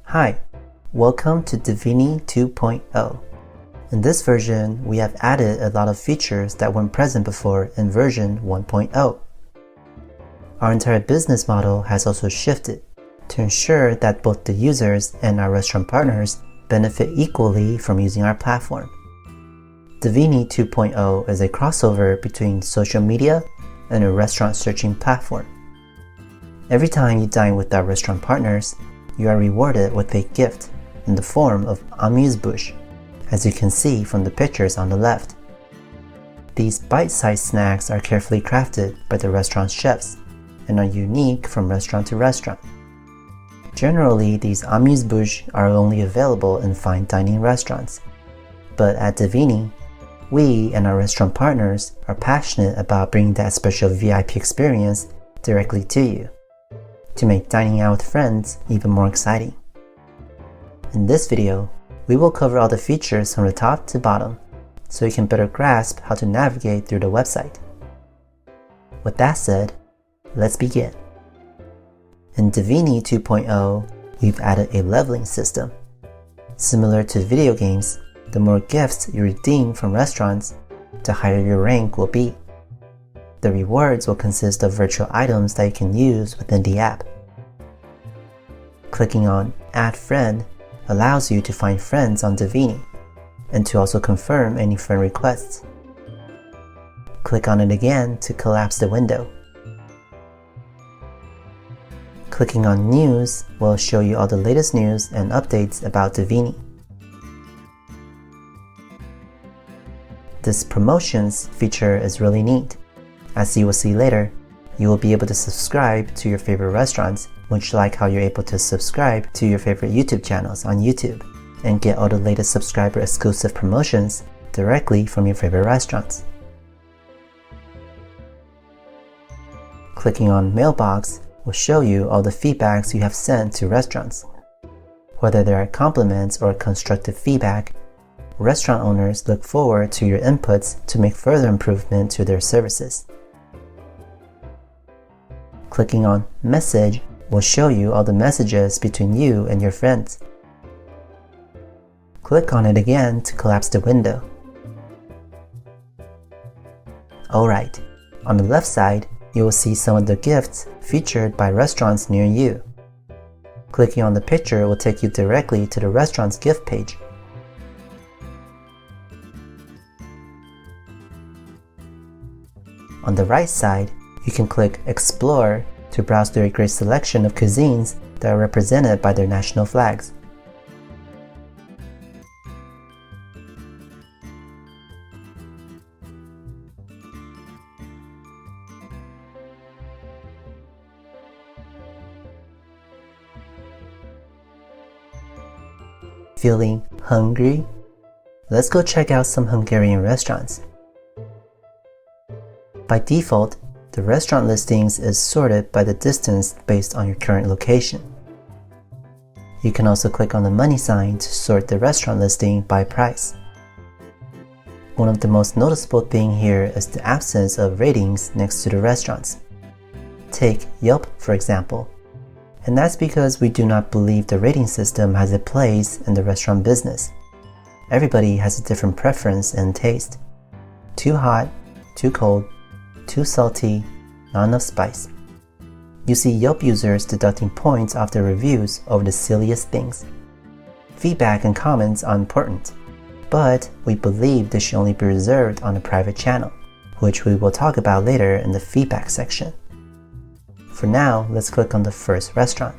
Hi, welcome to Divinii 2.0. In this version, we have added a lot of features that weren't present before in version 1.0. Our entire business model has also shifted to ensure that both the users and our restaurant partners benefit equally from using our platform. Divinii 2.0 is a crossover between social media and a restaurant searching platform. Every time you dine with our restaurant partners, you are rewarded with a gift in the form of amuse-bouche, as you can see from the pictures on the left. These bite-sized snacks are carefully crafted by the restaurant's chefs and are unique from restaurant to restaurant. Generally, these amuse-bouche are only available in fine dining restaurants, but at Divinii, we and our restaurant partners are passionate about bringing that special VIP experience directly to you, to make dining out with friends even more exciting. In this video, we will cover all the features from the top to bottom, so you can better grasp how to navigate through the website. With that said, let's begin. In Divinii 2.0, we've added a leveling system. Similar to video games, the more gifts you redeem from restaurants, the higher your rank will be. The rewards will consist of virtual items that you can use within the app. Clicking on Add Friend allows you to find friends on Divinii and to also confirm any friend requests. Click on it again to collapse the window. Clicking on News will show you all the latest news and updates about Divinii. This promotions feature is really neat. As you will see later, you will be able to subscribe to your favorite restaurants, much like how you're able to subscribe to your favorite YouTube channels on YouTube and get all the latest subscriber exclusive promotions directly from your favorite restaurants. Clicking on Mailbox will show you all the feedbacks you have sent to restaurants. Whether they are compliments or constructive feedback, restaurant owners look forward to your inputs to make further improvement to their services. Clicking on Message will show you all the messages between you and your friends. Click on it again to collapse the window. Alright, on the left side, you will see some of the gifts featured by restaurants near you. Clicking on the picture will take you directly to the restaurant's gift page. On the right side, you can click Explore to browse through a great selection of cuisines that are represented by their national flags. Feeling hungry? Let's go check out some Hungarian restaurants. By default, the restaurant listings is sorted by the distance based on your current location. You can also click on the money sign to sort the restaurant listing by price. One of the most noticeable things here is the absence of ratings next to the restaurants. Take Yelp, for example. And that's because we do not believe the rating system has a place in the restaurant business. Everybody has a different preference and taste. Too hot, too cold, too salty, not enough spice. You see Yelp users deducting points off their reviews over the silliest things. Feedback and comments are important, but we believe this should only be reserved on a private channel, which we will talk about later in the feedback section. For now, let's click on the first restaurant.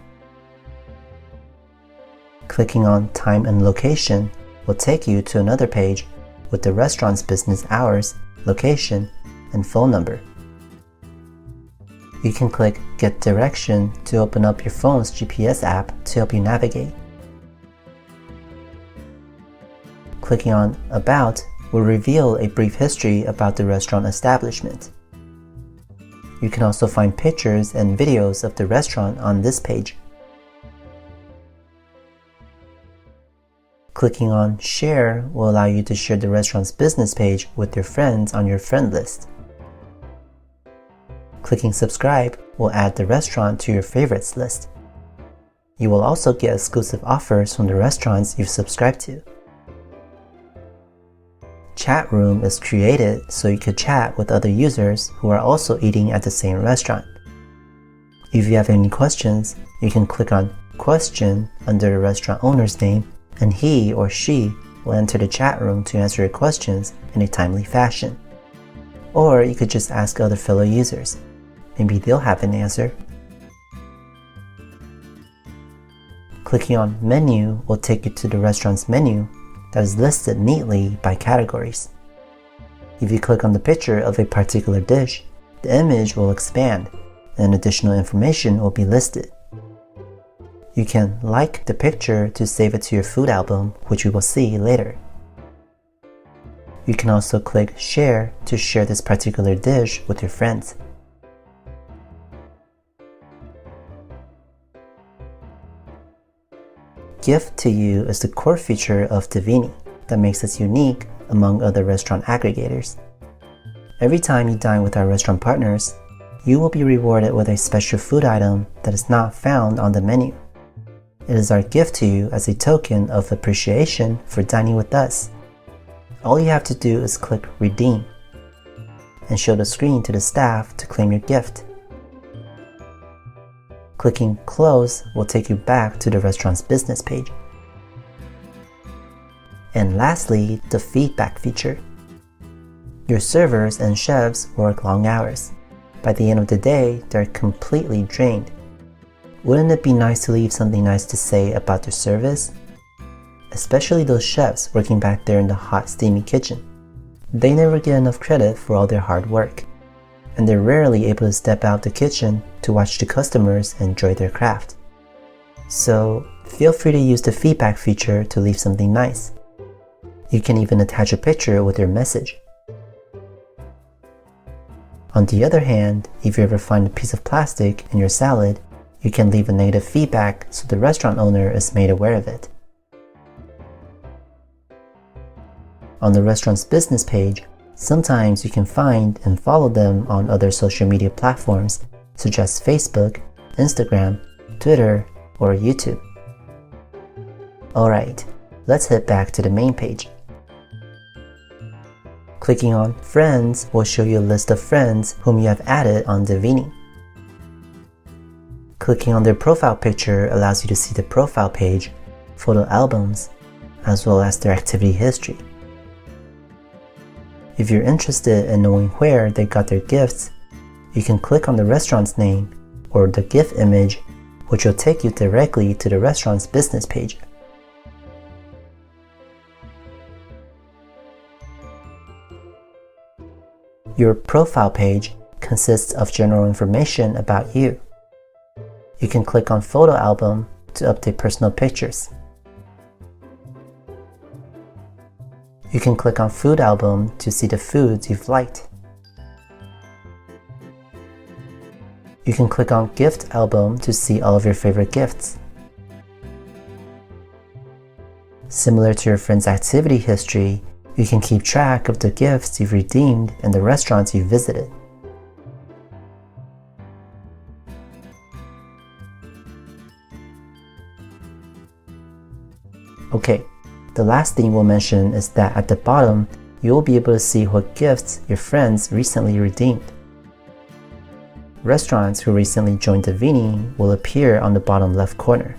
Clicking on Time and Location will take you to another page with the restaurant's business hours, location, and phone number. You can click Get Direction to open up your phone's GPS app to help you navigate. Clicking on About will reveal a brief history about the restaurant establishment. You can also find pictures and videos of the restaurant on this page. Clicking on Share will allow you to share the restaurant's business page with your friends on your friend list. Clicking Subscribe will add the restaurant to your favorites list. You will also get exclusive offers from the restaurants you've subscribed to. Chat room is created so you could chat with other users who are also eating at the same restaurant. If you have any questions, you can click on Question under the restaurant owner's name, and he or she will enter the chat room to answer your questions in a timely fashion. Or you could just ask other fellow users. Maybe they'll have an answer. Clicking on Menu will take you to the restaurant's menu that is listed neatly by categories. If you click on the picture of a particular dish, the image will expand and additional information will be listed. You can like the picture to save it to your food album, which we will see later. You can also click Share to share this particular dish with your friends. Gift to You is the core feature of Divinii that makes us unique among other restaurant aggregators. Every time you dine with our restaurant partners, you will be rewarded with a special food item that is not found on the menu. It is our gift to you as a token of appreciation for dining with us. All you have to do is click Redeem and show the screen to the staff to claim your gift. Clicking Close will take you back to the restaurant's business page. And lastly, the feedback feature. Your servers and chefs work long hours. By the end of the day, they're completely drained. Wouldn't it be nice to leave something nice to say about their service? Especially those chefs working back there in the hot, steamy kitchen. They never get enough credit for all their hard work, and they're rarely able to step out the kitchen to watch the customers enjoy their craft. So feel free to use the feedback feature to leave something nice. You can even attach a picture with your message. On the other hand, if you ever find a piece of plastic in your salad, you can leave a negative feedback so the restaurant owner is made aware of it. On the restaurant's business page, sometimes you can find and follow them on other social media platforms such as Facebook, Instagram, Twitter, or YouTube. Alright, let's head back to the main page. Clicking on Friends will show you a list of friends whom you have added on Divinii. Clicking on their profile picture allows you to see the profile page, photo albums, as well as their activity history. If you're interested in knowing where they got their gifts, you can click on the restaurant's name or the gift image, which will take you directly to the restaurant's business page. Your profile page consists of general information about you. You can click on Photo Album to update personal pictures. You can click on Food Album to see the foods you've liked. You can click on Gift Album to see all of your favorite gifts. Similar to your friend's activity history, you can keep track of the gifts you've redeemed and the restaurants you've visited. Okay, the last thing we'll mention is that at the bottom, you'll be able to see what gifts your friends recently redeemed. Restaurants who recently joined Divinii will appear on the bottom left corner.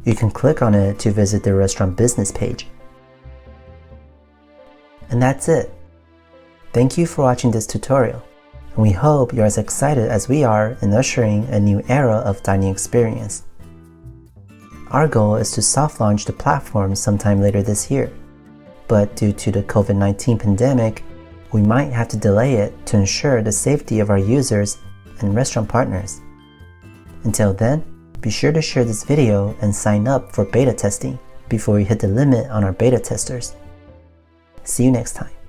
You can click on it to visit the restaurant business page. And that's it. Thank you for watching this tutorial, and we hope you're as excited as we are in ushering a new era of dining experience. Our goal is to soft launch the platform sometime later this year, but due to the COVID-19 pandemic, we might have to delay it to ensure the safety of our users and restaurant partners. Until then, be sure to share this video and sign up for beta testing before we hit the limit on our beta testers. See you next time.